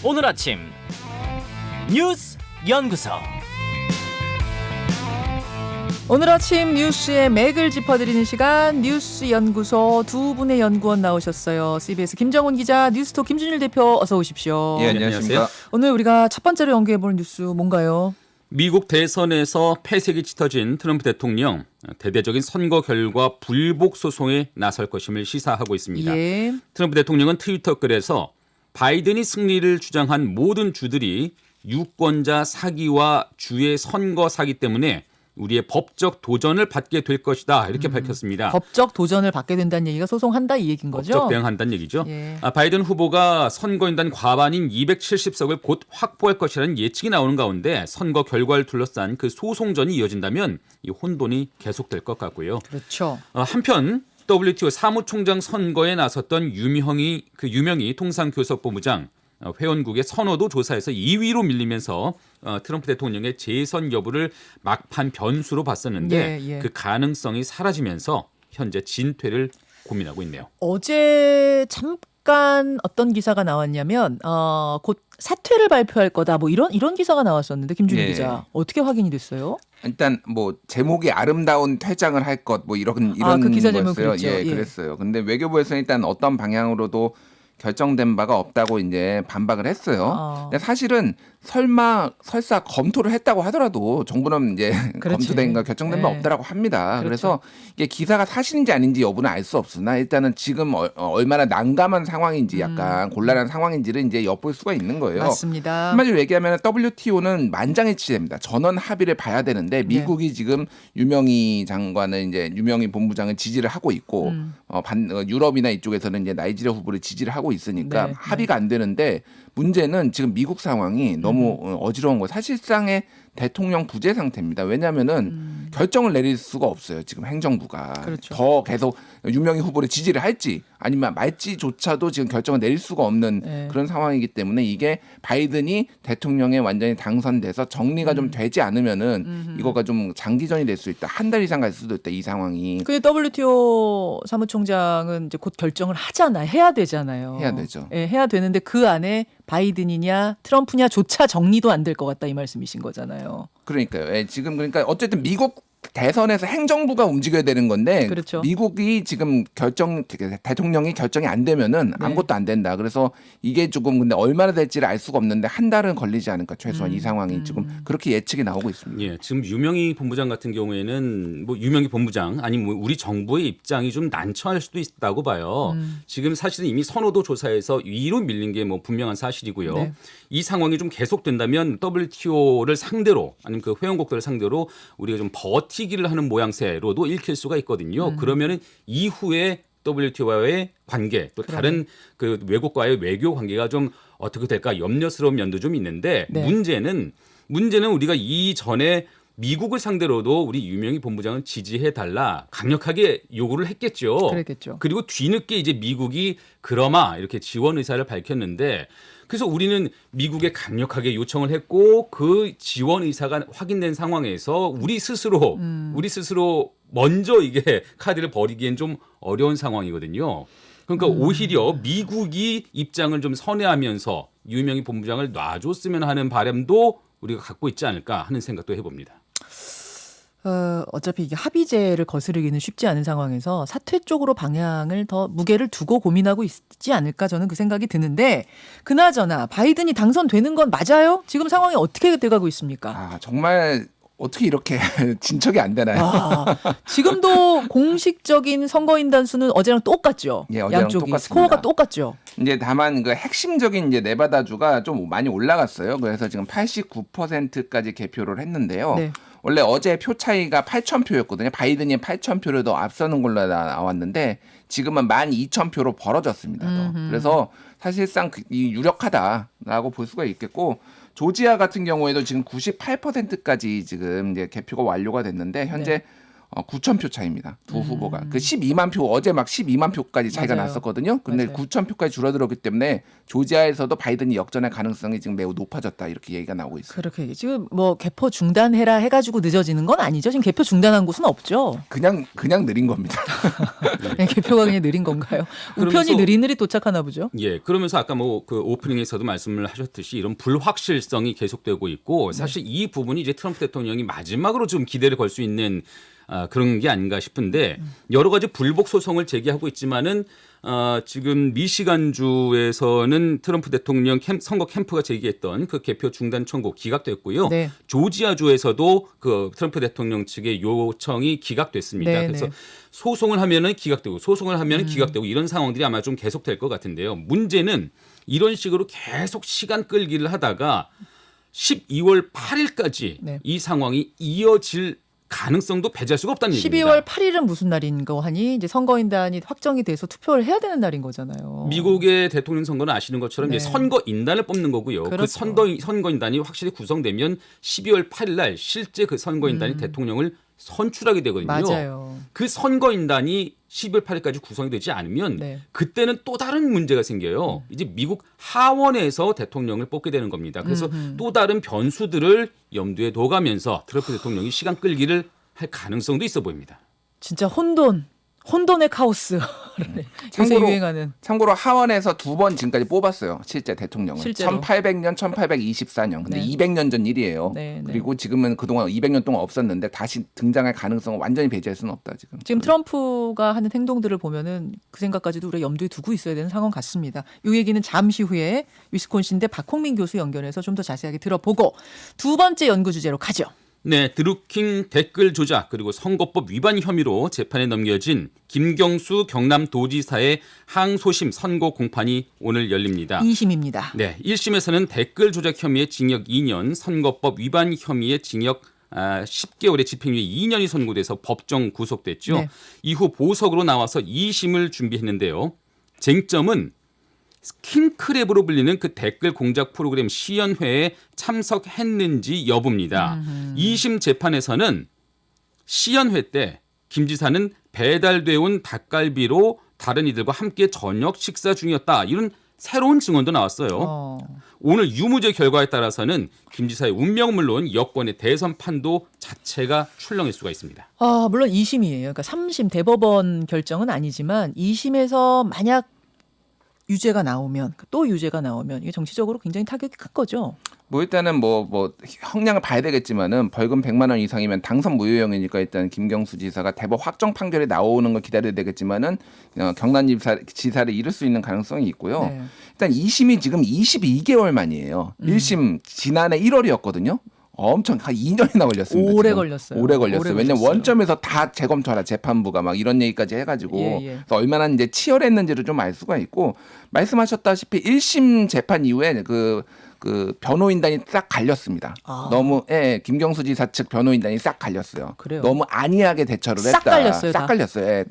오늘 아침 뉴스 연구소. 오늘 아침 뉴스의 맥을 짚어드리는 시간 뉴스 연구소 두 분의 연구원 나오셨어요. CBS 김정훈 기자, 뉴스톱 김준일 대표 어서 오십시오. 예, 안녕하십니까. 오늘 우리가 첫 번째로 연구해볼 뉴스 뭔가요? 미국 대선에서 패색이 짙어진 트럼프 대통령 대대적인 선거 결과 불복 소송에 나설 것임을 시사하고 있습니다. 예. 트럼프 대통령은 트위터 글에서 바이든이 승리를 주장한 모든 주들이 유권자 사기와 주의 선거 사기 때문에 우리의 법적 도전을 받게 될 것이다 이렇게 밝혔습니다. 법적 도전을 받게 된다는 얘기가 소송한다 이 얘기인 거죠? 법적 대응한다는 얘기죠. 예. 바이든 후보가 선거인단 과반인 270석을 곧 확보할 것이라는 예측이 나오는 가운데 선거 결과를 둘러싼 그 소송전이 이어진다면 이 혼돈이 계속될 것 같고요. 그렇죠. 한편 WTO 사무총장 선거에 나섰던 유명희 통상교섭본부장 회원국의 선호도 조사에서 2위로 밀리면서 트럼프 대통령의 재선 여부를 막판 변수로 봤었는데 예. 그 가능성이 사라지면서 현재 진퇴를 고민하고 있네요. 어제 잠깐 어떤 기사가 나왔냐면 곧 사퇴를 발표할 거다 뭐 이런 기사가 나왔었는데 김준일 네. 기자 어떻게 확인이 됐어요? 일단 뭐 제목이 아름다운 퇴장을 할 것 뭐 이런 그 기사 제목 거였어요. 그랬죠. 예, 예. 그랬어요. 근데 외교부에서는 일단 어떤 방향으로도 결정된 바가 없다고 이제 반박을 했어요. 근데 사실은 설사 검토를 했다고 하더라도 정부는 이제 그렇지. 검토된 거 결정된 바 네. 없다라고 합니다. 그렇죠. 그래서 이게 기사가 사실인지 아닌지 여부는 알 수 없으나 일단은 지금 얼마나 난감한 상황인지 약간 곤란한 상황인지를 이제 엿볼 수가 있는 거예요. 맞습니다. 한마디로 얘기하면 WTO는 만장일치입니다. 전원 합의를 봐야 되는데 미국이 지금 유명희 장관을 이제 유명희 본부장을 지지를 하고 있고 유럽이나 이쪽에서는 이제 나이지리아 후보를 지지를 하고 있으니까 네, 합의가 안 되는데 문제는 지금 미국 상황이 너무 어지러운 거예요. 사실상의 대통령 부재 상태입니다. 왜냐하면은 결정을 내릴 수가 없어요. 지금 행정부가 그렇죠. 더 계속 유명희 후보를 지지를 할지 아니면 말지조차도 지금 결정을 내릴 수가 없는 네. 그런 상황이기 때문에 이게 바이든이 대통령에 완전히 당선돼서 정리가 좀 되지 않으면은 이거가 좀 장기전이 될 수 있다. 한 달 이상 갈 수도 있다. 이 상황이. 그 WTO 사무총장은 이제 곧 결정을 해야 되잖아요. 해야 되죠. 예, 해야 되는데 그 안에 바이든이냐 트럼프냐조차 정리도 안 될 것 같다 이 말씀이신 거잖아요. 그러니까요. 예, 지금 그러니까 어쨌든 미국 대선에서 행정부가 움직여야 되는 건데 그렇죠. 미국이 지금 대통령이 결정이 안 되면은 네. 아무것도 안 된다. 그래서 이게 조금 근데 얼마나 될지를 알 수가 없는데 한 달은 걸리지 않을까 최소한 이 상황이 지금 그렇게 예측이 나오고 있습니다. 예, 지금 유명희 본부장 같은 경우에는 뭐 유명희 본부장 아니 뭐 우리 정부의 입장이 좀 난처할 수도 있다고 봐요. 지금 사실은 이미 선호도 조사에서 2위로 밀린 게 뭐 분명한 사실이고요. 네. 이 상황이 좀 계속된다면 WTO를 상대로 아니면 그 회원국들을 상대로 우리가 좀 버티기를 하는 모양새로도 읽힐 수가 있거든요. 그러면은 이후에 WTO와의 관계 또 다른 그 외국과의 외교 관계가 좀 어떻게 될까 염려스러운 면도 좀 있는데 네. 문제는 우리가 이전에 미국을 상대로도 우리 유명희 본부장을 지지해달라 강력하게 요구를 했겠죠. 그랬겠죠. 그리고 뒤늦게 이제 미국이 그러마 이렇게 지원 의사를 밝혔는데 그래서 우리는 미국에 강력하게 요청을 했고 그 지원 의사가 확인된 상황에서 우리 스스로 먼저 이게 카드를 버리기엔 좀 어려운 상황이거든요. 그러니까 오히려 미국이 입장을 좀 선회하면서 유명희 본부장을 놔줬으면 하는 바람도 우리가 갖고 있지 않을까 하는 생각도 해봅니다. 어차피 이게 합의제를 거스르기는 쉽지 않은 상황에서 사퇴 쪽으로 방향을 더 무게를 두고 고민하고 있지 않을까 저는 그 생각이 드는데 그나저나 바이든이 당선되는 건 맞아요? 지금 상황이 어떻게 돼가고 있습니까? 아 정말 어떻게 이렇게 진척이 안 되나요? 지금도 공식적인 선거인단 수는 어제랑 똑같죠. 예, 어제랑 양쪽이 똑같습니다. 스코어가 똑같죠. 이제 다만 그 핵심적인 이제 네바다주가 좀 많이 올라갔어요. 그래서 지금 89%까지 개표를 했는데요. 네. 원래 어제 표 차이가 8,000표였거든요. 바이든이 8,000표를 더 앞서는 걸로 나왔는데 지금은 12,000표로 벌어졌습니다. 그래서 사실상 이 유력하다라고 볼 수가 있겠고 조지아 같은 경우에도 지금 98%까지 지금 이제 개표가 완료가 됐는데 현재 9천 표 차입니다. 두 후보가. 그 12만 표 어제 막 12만 표까지 차이가 맞아요. 났었거든요. 근데 맞아요. 9천 표까지 줄어들었기 때문에 조지아에서도 바이든이 역전할 가능성이 지금 매우 높아졌다 이렇게 얘기가 나오고 있어요. 그렇게 지금 뭐 개표 중단해라 해가지고 늦어지는 건 아니죠. 지금 개표 중단한 곳은 없죠. 그냥 느린 겁니다. 그냥 개표가 그냥 느린 건가요? 우편이 그러면서- 느리느리 도착하나 보죠. 예, 그러면서 아까 뭐 그 오프닝에서도 말씀을 하셨듯이 이런 불확실성이 계속되고 있고 사실 이 부분이 이제 트럼프 대통령이 마지막으로 좀 기대를 걸 수 있는 그런 게 아닌가 싶은데 여러 가지 불복 소송을 제기하고 있지만은 지금 미시간주에서는 트럼프 대통령 선거 캠프가 제기했던 그 개표 중단 청구 기각됐고요. 네. 조지아주에서도 그 트럼프 대통령 측의 요청이 기각됐습니다. 네, 그래서 네. 소송을 하면은 기각되고 소송을 하면은 기각되고 이런 상황들이 아마 좀 계속될 것 같은데요. 문제는 이런 식으로 계속 시간 끌기를 하다가 12월 8일까지 네. 이 상황이 이어질 가능성도 배제할 수가 없다는 얘기입니다. 12월 8일은 무슨 날인 거 하니 이제 선거인단이 확정이 돼서 투표를 해야 되는 날인 거잖아요. 미국의 대통령 선거는 아시는 것처럼 네. 이제 선거인단을 뽑는 거고요. 그렇죠. 그 선거인단이 확실히 구성되면 12월 8일 날 실제 그 선거인단이 대통령을 선출하게 되거든요. 맞아요. 그 선거인단이 12월 8일까지 구성이 되지 않으면 네. 그때는 또 다른 문제가 생겨요. 이제 미국 하원에서 대통령을 뽑게 되는 겁니다. 그래서 또 다른 변수들을 염두에 둬가면서 트럼프 대통령이 시간 끌기를 할 가능성도 있어 보입니다. 진짜 혼돈의 카오스. 요새 참고로- 유행하는. 참고로 하원에서 2번 지금까지 뽑았어요. 실제 대통령을. 실제로. 1800년, 1824년. 근데 네. 200년 전 일이에요. 네, 네. 그리고 지금은 그동안 200년 동안 없었는데 다시 등장할 가능성은 완전히 배제할 수는 없다 지금. 지금 트럼프가 하는 행동들을 보면은 그 생각까지도 우리가 염두에 두고 있어야 되는 상황 같습니다. 이 얘기는 잠시 후에 위스콘신대 박홍민 교수 연결해서 좀 더 자세하게 들어보고 두 번째 연구 주제로 가죠. 네, 드루킹 댓글 조작 그리고 선거법 위반 혐의로 재판에 넘겨진 김경수 경남도지사의 항소심 선고 공판이 오늘 열립니다. 2심입니다. 네, 1심에서는 댓글 조작 혐의의 징역 2년, 선거법 위반 혐의의 징역 10개월의 집행유예 2년이 선고돼서 법정 구속됐죠. 네. 이후 보석으로 나와서 2심을 준비했는데요. 쟁점은 킹크랩으로 불리는 그 댓글 공작 프로그램 시연회에 참석했는지 여부입니다. 2심 재판에서는 시연회 때 김 지사는 배달돼 온 닭갈비로 다른 이들과 함께 저녁 식사 중이었다. 이런 새로운 증언도 나왔어요. 오늘 유무죄 결과에 따라서는 김 지사의 운명은 물론 여권의 대선 판도 자체가 출렁일 수가 있습니다. 물론 2심이에요. 그러니까 3심 대법원 결정은 아니지만 2심에서 만약 유죄가 나오면 또 유죄가 나오면 이게 정치적으로 굉장히 타격이 큰 거죠. 뭐 일단은 뭐 형량을 봐야 되겠지만은 벌금 100만 원 이상이면 당선 무효형이니까 일단 김경수 지사가 대법 확정 판결이 나오는 걸 기다려야 되겠지만은 경남지사를 잃을 수 있는 가능성이 있고요. 네. 일단 2심이 지금 22개월 만이에요. 1심 지난해 1월이었거든요. 엄청 한 2년이나 걸렸습니다. 오래 지금. 걸렸어요. 오래 걸렸어요. 오래 왜냐면 걸렸어요. 원점에서 다 재검토하라 재판부가 막 이런 얘기까지 해가지고 예. 그래서 얼마나 이제 치열했는지를 좀 알 수가 있고 말씀하셨다시피 1심 재판 이후에 그 변호인단이 싹 갈렸습니다. 너무 김경수 지사 측 변호인단이 싹 갈렸어요. 그래요? 너무 안이하게 대처를 싹 했다. 갈렸어요, 싹 다. 갈렸어요.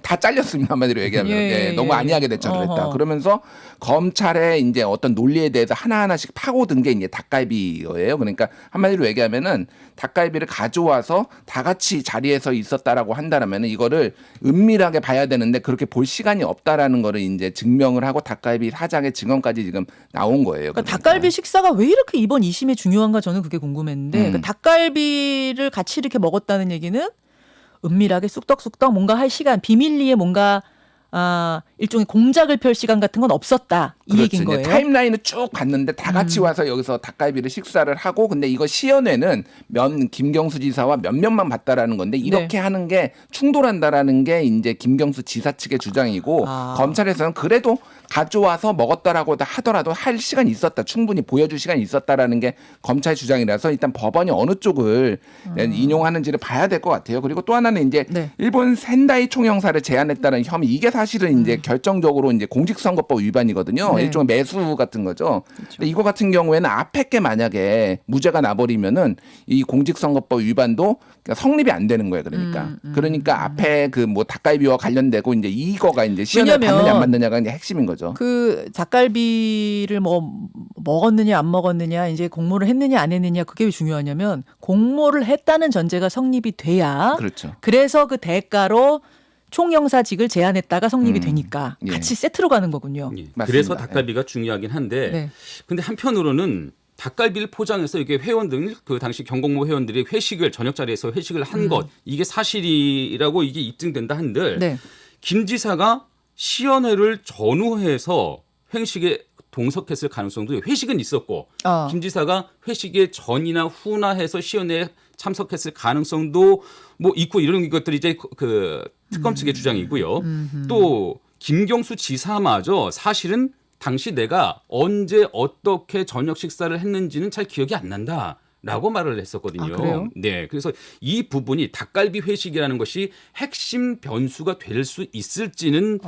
다 잘렸습니다. 한마디로 얘기하면 예. 너무 안이하게 대처를 했다. 어허. 그러면서 검찰의 이제 어떤 논리에 대해서 하나하나씩 파고든 게 이제 닭갈비예요. 그러니까 한마디로 얘기하면은 닭갈비를 가져와서 다 같이 자리에서 있었다라고 한다라면은 이거를 은밀하게 봐야 되는데 그렇게 볼 시간이 없다라는 거를 이제 증명을 하고 닭갈비 사장의 증언까지 지금 나온 거예요. 그러니까 닭갈비 식사가 왜 이렇게 이번 2심에 중요한가 저는 그게 궁금했는데 그러니까 닭갈비를 같이 이렇게 먹었다는 얘기는 은밀하게 쑥떡쑥떡 뭔가 할 시간 비밀리에 뭔가 일종의 공작을 펼 시간 같은 건 없었다 이 그렇죠. 얘기인 이제 거예요. 타임라인을 쭉 봤는데 다 같이 와서 여기서 닭갈비를 식사를 하고 근데 이거 시연회는 김경수 지사와 몇 명만 봤다라는 건데 이렇게 하는 게 충돌한다라는 게 이제 김경수 지사 측의 주장이고 검찰에서는 그래도 가져와서 먹었다라고 하더라도 할 시간이 있었다. 충분히 보여줄 시간이 있었다라는 게 검찰 주장이라서 일단 법원이 어느 쪽을 인용하는지를 봐야 될 것 같아요. 그리고 또 하나는 이제 일본 센다이 총영사를 제안했다는 혐의 이게 사실은 이제 결정적으로 이제 공직선거법 위반이거든요. 네. 일종의 매수 같은 거죠. 근데 이거 같은 경우에는 앞에 게 만약에 무죄가 나버리면은 이 공직선거법 위반도 성립이 안 되는 거예요. 그러니까 앞에 그 뭐 닭갈비와 관련되고 이제 이거가 이제 시연을 왜냐면 받느냐 안 받느냐가 이제 핵심인 거죠. 그 닭갈비를 뭐 먹었느냐 안 먹었느냐 이제 공모를 했느냐 안 했느냐 그게 왜 중요하냐면 공모를 했다는 전제가 성립이 돼야 그렇죠. 그래서 그 대가로 총영사직을 제안했다가 성립이 되니까 예. 같이 세트로 가는 거군요. 예. 맞습니다. 그래서 닭갈비가 중요하긴 한데 네. 근데 한편으로는 닭갈비를 포장해서 이게 회원들 그 당시 경공모 회원들이 회식을 저녁 자리에서 회식을 한 것 이게 사실이라고 이게 입증된다 한들 네. 김 지사가 시연회를 전후해서 회식에 동석했을 가능성도 회식은 있었고 김 지사가 회식에 전이나 후나 해서 시연회에 참석했을 가능성도 뭐 있고 이런 것들이 이제 그 특검 측의 주장이고요. 또 김경수 지사마저 사실은 당시 내가 언제 어떻게 저녁 식사를 했는지는 잘 기억이 안 난다라고 말을 했었거든요. 아, 그래요? 네, 그래서 이 부분이 닭갈비 회식이라는 것이 핵심 변수가 될 수 있을지는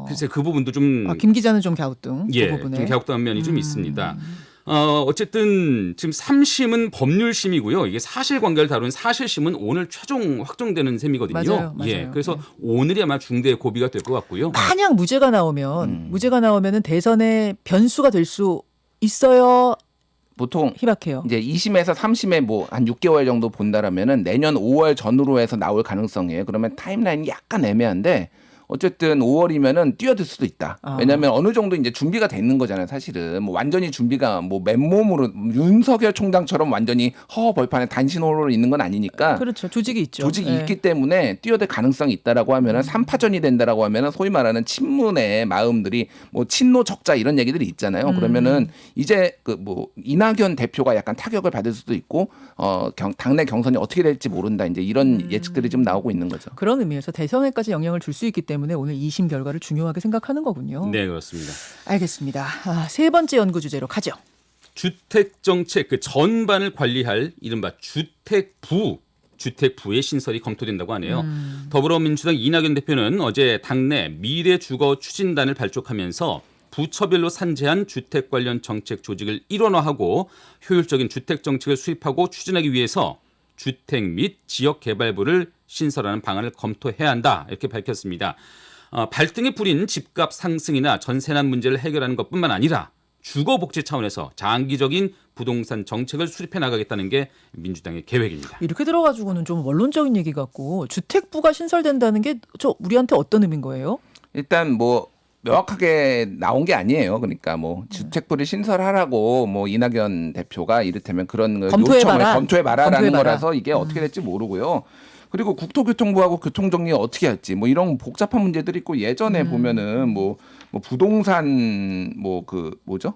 글쎄 그 부분도 좀 김 기자는 좀 갸우뚱 예, 그 부분에. 좀 갸우뚱한 면이 좀 있습니다. 어쨌든 지금 3심은 법률심이고요. 이게 사실관계를 다루는 사실심은 오늘 최종 확정되는 셈이거든요. 맞아요. 예, 그래서 오늘이 아마 중대 고비가 될 것 같고요. 만약 무죄가 나오면은 대선의 변수가 될 수 있어요. 보통 희박해요. 이제 2심에서 3심에 뭐 한 6개월 정도 본다라면은 내년 5월 전후로 해서 나올 가능성이에요. 그러면 타임라인이 약간 애매한데 어쨌든 5월이면은 뛰어들 수도 있다. 왜냐하면 어느 정도 이제 준비가 돼 있는 거잖아요. 사실은 뭐 완전히 준비가 뭐 맨몸으로 윤석열 총장처럼 완전히 허허벌판에 단신호로 있는 건 아니니까. 그렇죠. 조직이 있죠. 조직이 네. 있기 때문에 뛰어들 가능성이 있다라고 하면은 3파전이 된다라고 하면은 소위 말하는 친문의 마음들이 뭐 친노 적자 이런 얘기들이 있잖아요. 그러면은 이제 그 뭐 이낙연 대표가 약간 타격을 받을 수도 있고 당내 경선이 어떻게 될지 모른다. 이제 이런 예측들이 좀 나오고 있는 거죠. 그런 의미에서 대선에까지 영향을 줄 수 있기 때문에 오늘 2심 결과를 중요하게 생각하는 거군요. 네, 그렇습니다. 알겠습니다. 세 번째 연구 주제로 가죠. 주택 정책 그 전반을 관리할 이른바 주택부의 신설이 검토된다고 하네요. 더불어민주당 이낙연 대표는 어제 당내 미래주거 추진단을 발족하면서 부처별로 산재한 주택 관련 정책 조직을 일원화하고 효율적인 주택 정책을 수립하고 추진하기 위해서 주택 및 지역개발부를 신설하는 방안을 검토해야 한다 이렇게 밝혔습니다. 발등에 불인 집값 상승이나 전세난 문제를 해결하는 것뿐만 아니라 주거복지 차원에서 장기적인 부동산 정책을 수립해 나가겠다는 게 민주당의 계획입니다. 이렇게 들어가지고는 좀 원론적인 얘기 같고 주택부가 신설된다는 게 우리한테 어떤 의미인 거예요? 일단 뭐 명확하게 나온 게 아니에요. 그러니까 뭐 주택부를 신설하라고 뭐 이낙연 대표가 이를테면 그런 요청을 검토해봐라라는 거라서 이게 어떻게 될지 모르고요. 그리고 국토교통부하고 교통정리 어떻게 할지 뭐 이런 복잡한 문제들이 있고 예전에 보면은 뭐 부동산 뭐 그 뭐죠?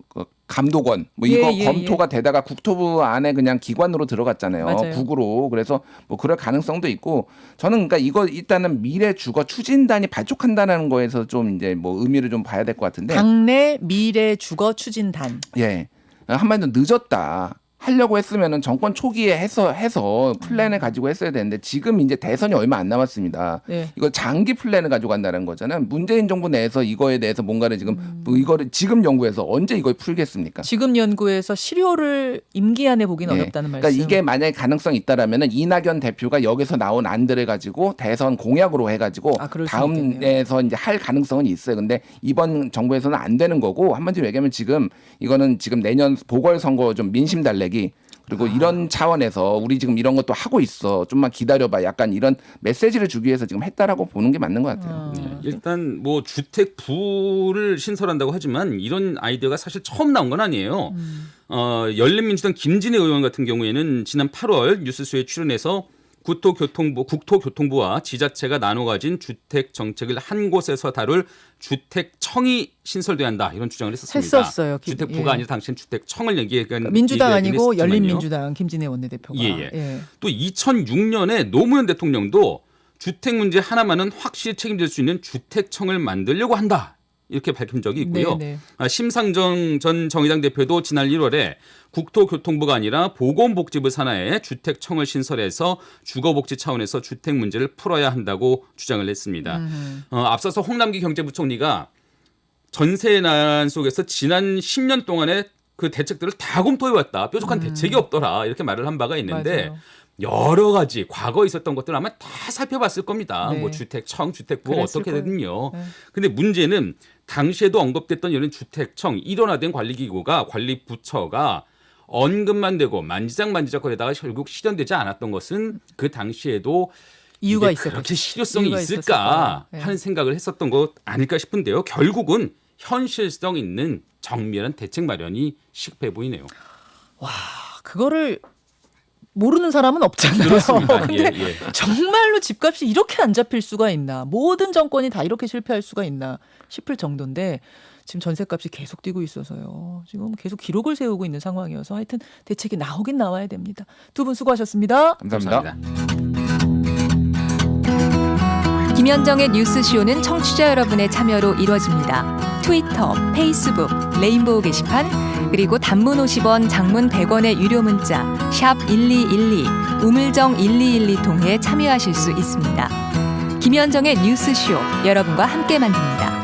그 감독원 뭐 이거 검토가 되다가 국토부 안에 그냥 기관으로 들어갔잖아요. 맞아요. 국으로. 그래서 뭐 그럴 가능성도 있고 저는 그러니까 이거 일단은 미래 주거 추진단이 발족한다는 거에서 좀 이제 뭐 의미를 좀 봐야 될 것 같은데. 당내 미래 주거 추진단. 예. 한마디로 늦었다. 하려고 했으면은 정권 초기에 해서 플랜을 가지고 했어야 되는데 지금 이제 대선이 얼마 안 남았습니다. 네. 이거 장기 플랜을 가지고 간다는 거잖아요. 문재인 정부 내에서 이거에 대해서 뭔가를 뭐 이거를 지금 연구해서 언제 이걸 풀겠습니까? 지금 연구에서 실효를 임기 안에 보기는 어렵다는 말씀. 그러니까 이게 만약에 가능성이 있다라면은 이낙연 대표가 여기서 나온 안들을 가지고 대선 공약으로 해가지고 다음에서 이제 할 가능성은 있어요. 근데 이번 정부에서는 안 되는 거고 한마디로 얘기하면 지금 이거는 지금 내년 보궐선거 좀 민심 달래기 그리고 이런 차원에서 우리 지금 이런 것도 하고 있어. 좀만 기다려봐. 약간 이런 메시지를 주기 위해서 지금 했다라고 보는 게 맞는 것 같아요. 네, 일단 뭐 주택부를 신설한다고 하지만 이런 아이디어가 사실 처음 나온 건 아니에요. 열린민주당 김진애 의원 같은 경우에는 지난 8월 뉴스쇼에 출연해서 국토교통부와 지자체가 나눠 가진 주택 정책을 한 곳에서 다룰 주택청이 신설돼야 한다 이런 주장을 했었습니다. 했었어요. 주택부가 아니라 당시엔 주택청을 얘기한 민주당 아니고 열린민주당 김진애 원내대표가. 또 2006년에 노무현 대통령도 주택 문제 하나만은 확실히 책임질 수 있는 주택청을 만들려고 한다. 이렇게 밝힌 적이 있고요. 심상정 전 정의당 대표도 지난 1월에 국토교통부가 아니라 보건복지부 산하에 주택청을 신설해서 주거복지 차원에서 주택 문제를 풀어야 한다고 주장을 했습니다. 앞서서 홍남기 경제부총리가 전세난 속에서 지난 10년 동안에 그 대책들을 다 검토해왔다. 뾰족한 대책이 없더라. 이렇게 말을 한 바가 있는데 맞아요. 여러 가지 과거에 있었던 것들 아마 다 살펴봤을 겁니다. 네. 뭐 주택청, 주택부 그랬을 어떻게 거예요. 되든요. 네. 근데 문제는 당시에도 언급됐던 이런 주택청 일원화된 관리기구가 관리부처가 언급만 되고 만지작거리다가 결국 실현되지 않았던 것은 그 당시에도 이유가 이게 있었겠죠. 그렇게 실효성이 이유가 있을까 있었을 거예요. 네. 하는 생각을 했었던 것 아닐까 싶은데요. 결국은 현실성 있는 정밀한 대책 마련이 시급해 보이네요. 그거를 모르는 사람은 없잖아요. 그렇습니다. 근데 예. 정말로 집값이 이렇게 안 잡힐 수가 있나? 모든 정권이 다 이렇게 실패할 수가 있나 싶을 정도인데 지금 전셋값이 계속 뛰고 있어서요. 지금 계속 기록을 세우고 있는 상황이어서 하여튼 대책이 나오긴 나와야 됩니다. 두 분 수고하셨습니다. 감사합니다. 김현정의 뉴스쇼는 청취자 여러분의 참여로 이루어집니다. 트위터, 페이스북, 레인보우 게시판, 그리고 단문 50원, 장문 100원의 유료 문자 샵 1212, 우물정 1212 통해 참여하실 수 있습니다. 김현정의 뉴스쇼 여러분과 함께 만듭니다.